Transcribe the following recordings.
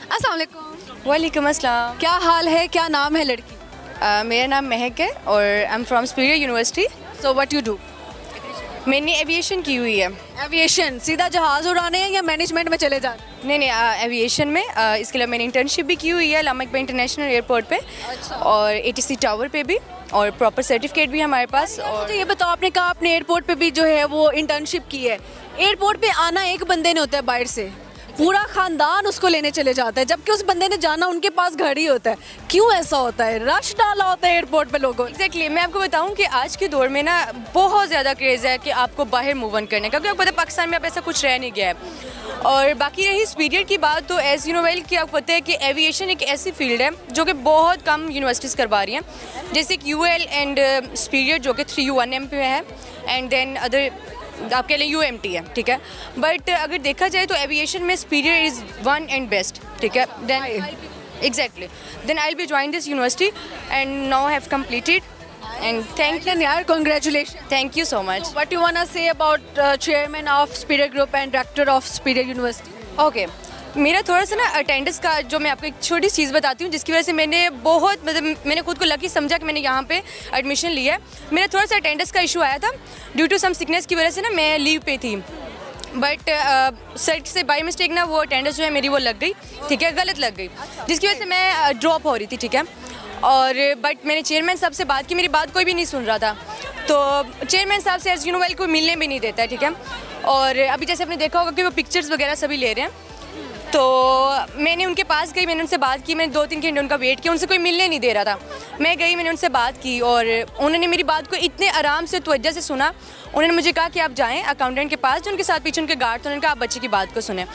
अस्सलाम वालेकुम। वालेकुम अस्सलाम। क्या हाल है, क्या नाम है लड़की? मेरा नाम महक है और I am from superior university. So what you do? मैंने एविएशन की हुई है। एविएशन, सीधा जहाज उड़ाने हैं या मैनेजमेंट में चले जाना? नहीं नहीं, एविएशन में इसके अलावा मैंने इंटर्नशिप भी की हुई है लामा इकबाल इंटरनेशनल एयरपोर्ट पे और एटीसी टावर पे भी, और प्रॉपर सर्टिफिकेट भी हमारे पास। और मुझे ये बताओ, आपने कहा आपने एयरपोर्ट पे भी जो है वो इंटर्नशिप की है। एयरपोर्ट पे आना एक बंदे ने होता है, बाहर से पूरा खानदान उसको लेने चले जाता है, जबकि उस बंदे ने जाना उनके पास घर ही होता है। क्यों ऐसा होता है? रश डाला होता है एयरपोर्ट पे लोगों ने। एग्जैक्टली, मैं आपको बताऊं कि आज के दौर में ना बहुत ज़्यादा क्रेज़ है कि आपको बाहर मूव ऑन करने का, क्योंकि आपको पता है पाकिस्तान में अब ऐसा कुछ रह नहीं गया है। और बाकी रही सुपीरियर की बात, तो एज यू नो वेल कि आपको पता है कि एविएशन एक ऐसी फील्ड है जो कि बहुत कम यूनिवर्सिटीज़ करवा रही हैं, जैसे कि UL एंड सुपीरियर जो कि 3U1M पे है, एंड देन अदर आप कह लें UMT है, ठीक है। बट अगर देखा जाए तो एविएशन में superior is one and best, ठीक है। Then exactly, then I will be join this university and now have completed and thank यार you so much. What you wanna say about chairman of Superior Group and director of Superior University? Okay, मेरा थोड़ा सा ना attendance का, जो मैं आपको एक छोटी चीज़ बताती हूँ जिसकी वजह से मैंने बहुत मतलब मैंने खुद को लकी समझा कि मैंने यहाँ पे एडमिशन लिया है। मेरा थोड़ा सा अटेंडेंस का इशू आया था ड्यू टू सम सिकनेस की वजह से ना, मैं लीव पे थी। बट सर से बाई मिस्टेक ना वो अटेंडेंस जो है मेरी वो लग गई, ठीक है, गलत लग गई, जिसकी वजह से मैं ड्रॉप हो रही थी, ठीक है। और बट मैंने चेयरमैन साहब से बात की, मेरी बात कोई भी नहीं सुन रहा था, तो चेयरमैन साहब से एज यू नो वेल कोई मिलने भी नहीं देता है, ठीक है। और अभी जैसे आपने देखा होगा कि वो पिक्चर्स वगैरह सभी ले रहे हैं, तो मैंने उनके पास गई, मैंने उनसे बात की, मैंने 2-3 घंटे उनका वेट किया, उनसे कोई मिलने नहीं दे रहा था। मैं गई, मैंने उनसे बात की और उन्होंने मेरी बात को इतने आराम से तवज्जो से सुना। उन्होंने मुझे कहा कि आप जाएं अकाउंटेंट के पास, जो उनके साथ पीछे उनके गार्ड थे, उन्होंने कहा आप बच्चे की बात को सुने।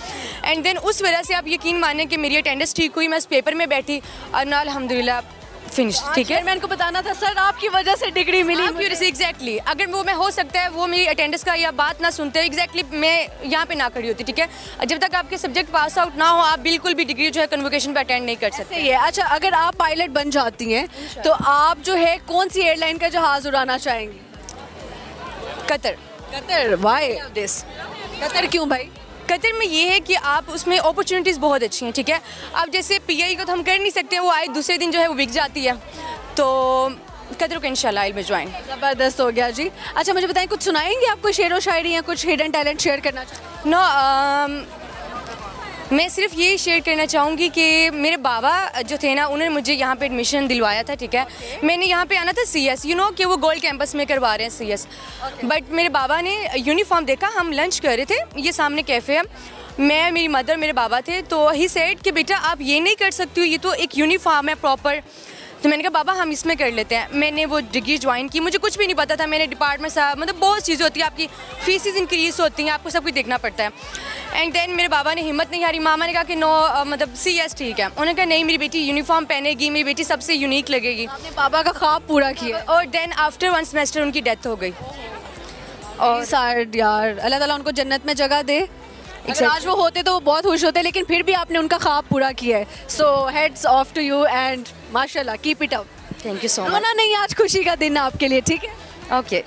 एंड देन उस वजह से आप यकीन मानें कि मेरी अटेंडेंस ठीक हुई, मैं उस पेपर में बैठी और ना अल्हम्दुलिल्लाह फिनिश, ठीक है। मैं इनको बताना था सर आपकी वजह से डिग्री मिली। एग्जैक्टली, अगर वो मैं हो सकता है वो मेरी अटेंडेंस का या बात ना सुनते, एग्जैक्टली मैं यहाँ पे ना खड़ी होती, ठीक है। जब तक आपके सब्जेक्ट पास आउट ना हो, आप बिल्कुल भी डिग्री जो है कन्वोकेशन पे अटेंड नहीं कर सकते। सही है। अच्छा, अगर आप पायलट बन जाती हैं तो आप जो है कौन सी एयरलाइन का जहाज उड़ाना चाहेंगी? Qatar. Qatar? Why this? Qatar क्यों भाई? कतर में ये है कि आप उसमें अपॉर्चुनिटीज़ बहुत अच्छी हैं, ठीक है। अब जैसे PI को तो हम कर नहीं सकते, वो आए दूसरे दिन जो है वो बिक जाती है, तो कतर को इंशाल्लाह आई विल ज्वाइन। ज़बरदस्त हो गया जी। अच्छा, मुझे बताएं, कुछ सुनाएंगे आप, कोई शेर व शायरी या कुछ हिडन टैलेंट शेयर करना चाहें? नो, मैं सिर्फ ये शेयर करना चाहूँगी कि मेरे बाबा जो थे ना, उन्होंने मुझे यहाँ पे एडमिशन दिलवाया था, ठीक है। मैंने यहाँ पे आना था CS, यू नो कि वो गोल्ड कैंपस में करवा रहे हैं CS। बट मेरे बाबा ने यूनिफॉर्म देखा, हम लंच कर रहे थे, ये सामने कैफ़े है, मैं, मेरी मदर, मेरे बाबा थे, तो ही सेड कि बेटा आप ये नहीं कर सकती हो, ये तो एक यूनिफॉर्म है प्रॉपर। तो मैंने कहा बाबा हम इसमें कर लेते हैं। मैंने वो डिग्री ज्वाइन की, मुझे कुछ भी नहीं पता था, मैंने डिपार्टमेंट साहब मतलब बहुत चीज़ें होती हैं, आपकी फीसिस इंक्रीज होती हैं, आपको सब कुछ देखना पड़ता है। एंड देन मेरे बाबा ने हिम्मत नहीं हारी, मामा ने कहा कि नो मतलब CS ठीक है। उन्होंने कहा नहीं, मेरी बेटी यूनिफॉर्म पहनेगी, मेरी बेटी सबसे यूनिक लगेगी। आपने बाबा का ख्वाब पूरा किया। और देन आफ्टर 1 सेमेस्टर उनकी डेथ हो गई। और साड यार, अल्लाह ताला उनको जन्नत में जगह दे। अगर आज वो होते तो वो बहुत खुश होते, लेकिन फिर भी आपने उनका ख्वाब पूरा किया है। So heads off to you and माशाल्लाह, keep it up. Thank you so much. रोना नहीं, आज खुशी का दिन है आपके लिए, ठीक है। ओके,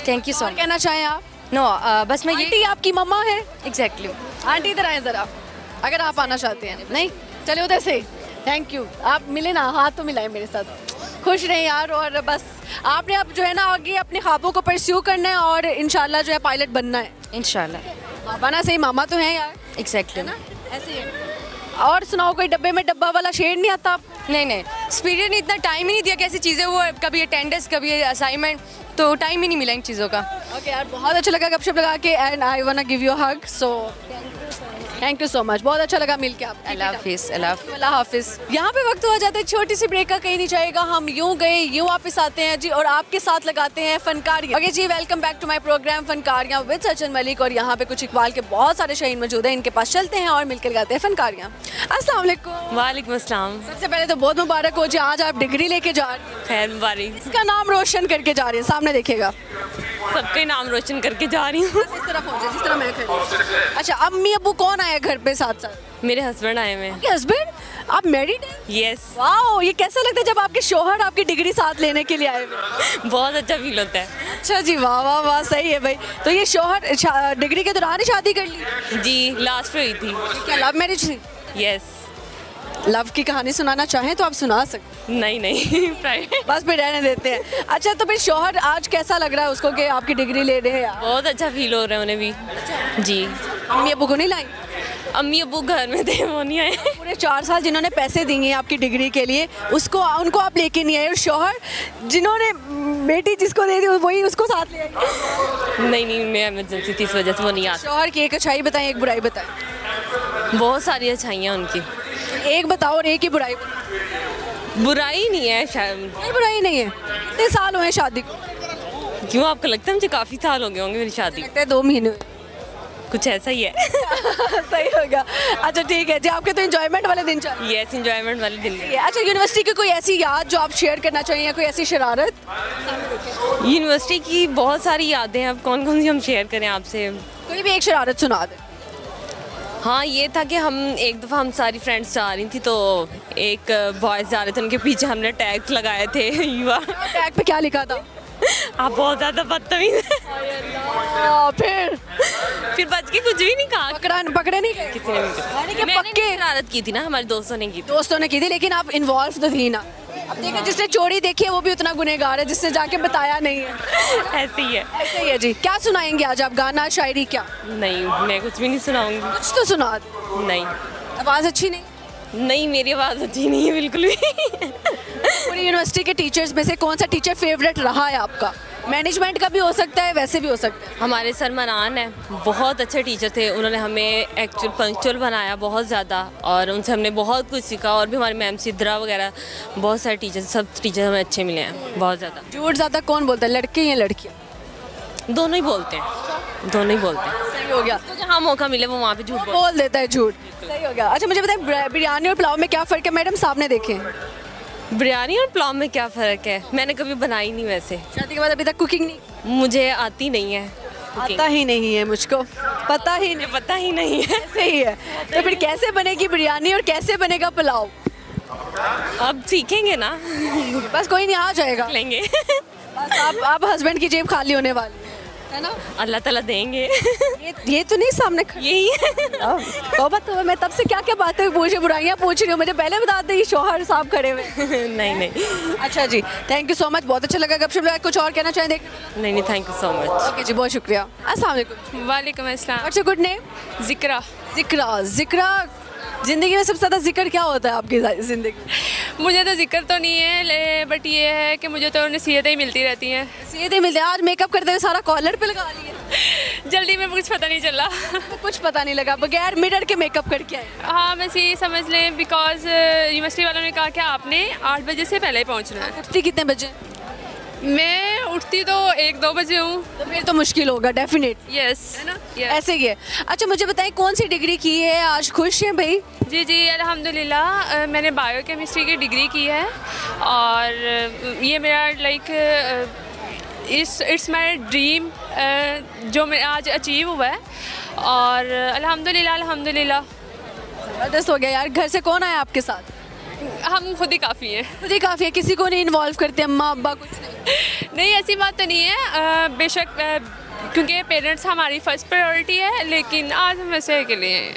थैंक यू सो और मच। कहना चाहें आप? नो, बस मैं आंटी आपकी मम्मा है? एग्जैक्टली। आंटी इधर आए ज़रा, अगर आप आना चाहते हैं। नहीं, चले उधर से। थैंक यू, आप मिले ना, हाथ तो मिलाए मेरे साथ। खुश रहें यार, और बस आपने अब जो है ना आगे अपने ख्वाबों को परस्यू करना है और इंशाल्लाह जो है पायलट बनना है इंशाल्लाह। बाबा ना सही, मामा तो हैं यार। एग्जैक्टली ना, ऐसे ही है। और सुनाओ, कोई डब्बे में डब्बा वाला शेर नहीं आता? नहीं नहीं, सुपीरियर ने इतना टाइम ही नहीं दिया कि ऐसी चीज़ें, वो कभी अटेंडेंस कभी असाइनमेंट, तो टाइम ही नहीं मिला इन चीज़ों का। ओके यार, बहुत अच्छा लगा गपशप लगा के, and I want to give you a hug. So thank you so much, बहुत अच्छा लगा मिल के आप। अल्लाह हाफिज़। अल्लाह हाफिज़। यहाँ पे वक्त हो जाता है छोटी सी ब्रेक का, कहीं नहीं जाएगा, हम यूँ गए यूँ वापस आते हैं जी, और आपके साथ लगाते हैं फनकारियाँ। ओके जी, welcome back to my program फनकारियाँ विद सचिन मलिक, और यहाँ पे कुछ इकबाल के बहुत सारे शाहीन मौजूद हैं, इनके पास चलते हैं और मिलकर लगाते हैं फनकारियाँ। अस्सलाम वालेकुम। वालेकुम अस्सलाम। सबसे पहले तो बहुत मुबारक हो जी, आज आप डिग्री लेके जा रही हैं। खैर मुबारक, इसका नाम रोशन करके जा रही है, सामने देखिएगा। सबके नाम रोशन करके जा रही हूँ। इस तरफ हो जाए, जिस तरह मैं खड़ी हूँ। अच्छा, अम्मी अब्बू कौन आया घर पे साथ साथ? मेरे हस्बैंड आए हुए हैं। आपके हस्बैंड? आप मैरिड हैं? यस। वाओ, ये कैसा लगता है जब आपके शोहर आपकी डिग्री साथ लेने के लिए आए हुए? बहुत अच्छा फील होता है। अच्छा जी, वाह वाह वाह, सही है भाई। तो ये शोहर डिग्री के दौरान ही शादी कर ली? जी, लास्ट में हुई थी। क्या लव मैरिज थी? यस। लव की कहानी सुनाना चाहें तो आप सुना सकते नहीं नहीं प्राइवेट। हैं, बस फिर रहने देते हैं। अच्छा, तो फिर शौहर आज कैसा लग रहा है उसको कि आपकी डिग्री ले रहे हैं? बहुत अच्छा फील हो रहा है उन्हें भी जी। अम्मी अबू को नहीं लाई? अम्मी अबू घर में थे, वो नहीं आए। पूरे 4 साल जिन्होंने पैसे दिए हैं आपकी डिग्री के लिए, उसको उनको आप लेके नहीं आए, और शौहर जिन्होंने बेटी जिसको दे दी वही उसको साथ ले आए। नहीं नहीं, मैं इमरजेंसी थी, इस वजह से वो नहीं आते। शौहर की एक अच्छाई बताएं, एक बुराई बताएं। बहुत सारी अच्छाइयाँ उनकी। एक बताओ और एक ही बुराई बताओ। बुराई नहीं है शायद। कोई बुराई नहीं है। इतने साल हुए हैं शादी को? क्यों, आपको लगता है मुझे काफ़ी साल हो गए होंगे मेरी शादी? लगता है 2 महीने हुए। कुछ ऐसा ही है। सही होगा। अच्छा ठीक है जी, आपके तो एंजॉयमेंट वाले दिन चल रहे यस, इंजॉयमेंट वाले दिन। हैं। अच्छा, यूनिवर्सिटी की कोई ऐसी याद जो आप शेयर करना चाहिए, या कोई ऐसी शरारत? यूनिवर्सिटी की बहुत सारी यादें हैं, अब कौन कौन सी हम शेयर करें आपसे। कोई भी एक शरारत सुना दे। हाँ, ये था कि हम एक दफ़ा हम सारी फ्रेंड्स जा रही थी, तो एक बॉयज़ जा रहे थे, उनके पीछे हमने टैग्स लगाए थे युवा। टैग पे क्या लिखा था? आप बहुत ज़्यादा बदतमीज़ हैं। फिर बच के कुछ भी नहीं कहा। पकड़े नहीं गए? किसी ने भी कहा। यानी कि मैंने पक्के नहीं शरारत की थी ना, हमारे दोस्तों ने की थी। दोस्तों ने की थी, लेकिन आप इन्वॉल्व तो थी ना। अब देखिए, जिसने चोरी देखी है वो भी उतना गुनहगार है जिसने जाके बताया नहीं है। ऐसे ही है। ऐसे ही है जी। क्या सुनाएंगे आज आप, गाना शायरी क्या? नहीं, मैं कुछ भी नहीं सुनाऊंगी। कुछ तो सुना दो। नहीं आवाज़ अच्छी नहीं? नहीं, मेरी आवाज़ अच्छी नहीं है बिल्कुल भी। पूरी यूनिवर्सिटी के टीचर्स में से कौन सा टीचर फेवरेट रहा है आपका? मैनेजमेंट का भी हो सकता है, वैसे भी हो सकता है। हमारे सर मनान है, बहुत अच्छे टीचर थे, उन्होंने हमें एक्चुअल पंक्चुअल बनाया बहुत ज़्यादा, और उनसे हमने बहुत कुछ सीखा। और भी हमारे मैम सिद्रा वगैरह बहुत सारे टीचर, सब टीचर हमें अच्छे मिले हैं बहुत ज़्यादा। झूठ ज़्यादा कौन बोलता है, लड़के या लड़कियाँ? दोनों ही बोलते हैं, दोनों ही बोलते हैं। सही हो गया। तो जहाँ मौका मिले वो वहाँ पे झूठ बोलते बोल देता है झूठ। सही हो गया। अच्छा मुझे बताएं, बिरयानी और पुलाव में क्या फ़र्क है? मैडम सामने देखें। हैं। बिरयानी और पुलाव में क्या फ़र्क है? मैंने कभी बनाई नहीं वैसे, शादी के बाद अभी तक कुकिंग नहीं? मुझे आती नहीं है। आता ही नहीं है मुझको, पता ही नहीं। पता ही नहीं है। सही है। तो फिर कैसे बनेगी बिरयानी और कैसे बनेगा पुलाव? अब सीखेंगे ना। बस कोई नहीं, आ जाएगा। लेंगे। बस आप हस्बैंड की जेब खाली होने वाली है ना? अल्लाह ताला देंगे। ये तो नहीं सामने यही है। तो मैं तब से क्या क्या बातें पूछ रही, बुराइयाँ पूछ रही हूँ, मुझे पहले बता दे, ये शौहर साहब खड़े हुए। नहीं नहीं अच्छा जी, थैंक यू सो मच, बहुत अच्छा लगा गपशप लगा। कुछ और कहना चाहें देख? नहीं, thank you so much. Okay जी, बहुत शुक्रिया। अस्सलाम वालेकुम। वालेकुम अस्सलाम। What's your good name? Zikra. Zikra. ज़िंदगी में सबसे ज़्यादा जिक्र क्या होता है आपकी ज़िंदगी? मुझे तो जिक्र तो नहीं है, बट ये है कि मुझे तो नसीहतें ही मिलती रहती हैं। सीधे मिलते हैं। आज मेकअप करते हुए सारा कॉलर पे लगा लिया। जल्दी में कुछ पता नहीं चला। कुछ पता नहीं लगा, बगैर मिरर के मेकअप करके आए। हाँ, बस ये समझ लें, बिकॉज यूनिवर्सिटी वालों ने कहा कि आपने 8 बजे से पहले ही पहुँचना है। उठती कितने बजे? मैं उठती तो 1-2 बजे हूँ। तो फिर तो मुश्किल होगा डेफिनेट, यस है ना? Yes. ऐसे ही है। अच्छा मुझे बताएं, कौन सी डिग्री की है आज? खुश हैं भाई? जी अल्हम्दुलिल्लाह, मैंने बायोकेमिस्ट्री की डिग्री की है, और ये मेरा इट्स माई ड्रीम जो मैं आज अचीव हुआ है, और अल्हम्दुलिल्लाह। जबरदस्त हो गया यार। घर से कौन आया आपके साथ? हम खुद ही काफ़ी हैं। खुद ही काफ़ी है, किसी को नहीं इन्वॉल्व करते? अम्मा अब्बा कुछ नहीं? नहीं, ऐसी बात तो नहीं है, बेशक क्योंकि पेरेंट्स हमारी फर्स्ट प्रायोरिटी है, लेकिन आज हम वैसे अकेले हैं।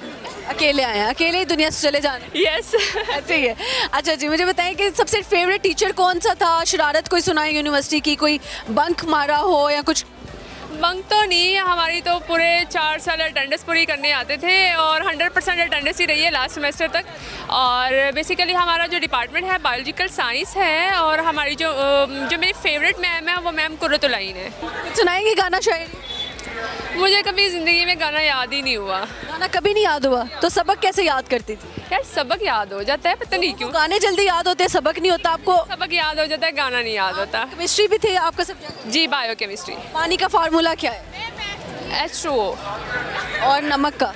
अकेले आए हैं, अकेले ही दुनिया से चले जाना? यस। ऐसे ही है। अच्छा जी, मुझे बताएं कि सबसे फेवरेट टीचर कौन सा था? शरारत कोई सुनाई यूनिवर्सिटी की, कोई बंक मारा हो या कुछ? बंक तो नहीं, हमारी तो पूरे 4 साल अटेंडेंस पूरी करने आते थे, और 100% अटेंडेंस ही रही है लास्ट सेमेस्टर तक। और बेसिकली हमारा जो डिपार्टमेंट है बायोलॉजिकल साइंस है, और हमारी जो मेरी फेवरेट मैम है वो मैम कुर्रतुल-आइन है। सुनाएंगे गाना शायरी? मुझे कभी ज़िंदगी में गाना याद ही नहीं हुआ। गाना कभी नहीं याद हुआ? तो सबक कैसे याद करती थी? यार सबक याद हो जाता है, पता नहीं क्यों। गाने जल्दी याद होते हैं, सबक नहीं होता आपको? सबक याद हो जाता है, गाना नहीं याद होता। केमिस्ट्री भी थे आपका सब्जेक्ट? जी, बायोकेमिस्ट्री। पानी का फार्मूला क्या है? H2O। और नमक का?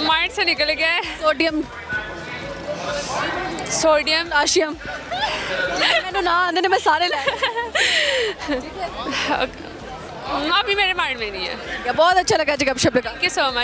माइंड से निकल गया है। Sodium, sodium. पोटाशियम। मैंने ना आने ने मैं सारे लाए। अभी मेरे माइंड में नहीं है। बहुत अच्छा लगा जी गपशप लगा। Thank you so much.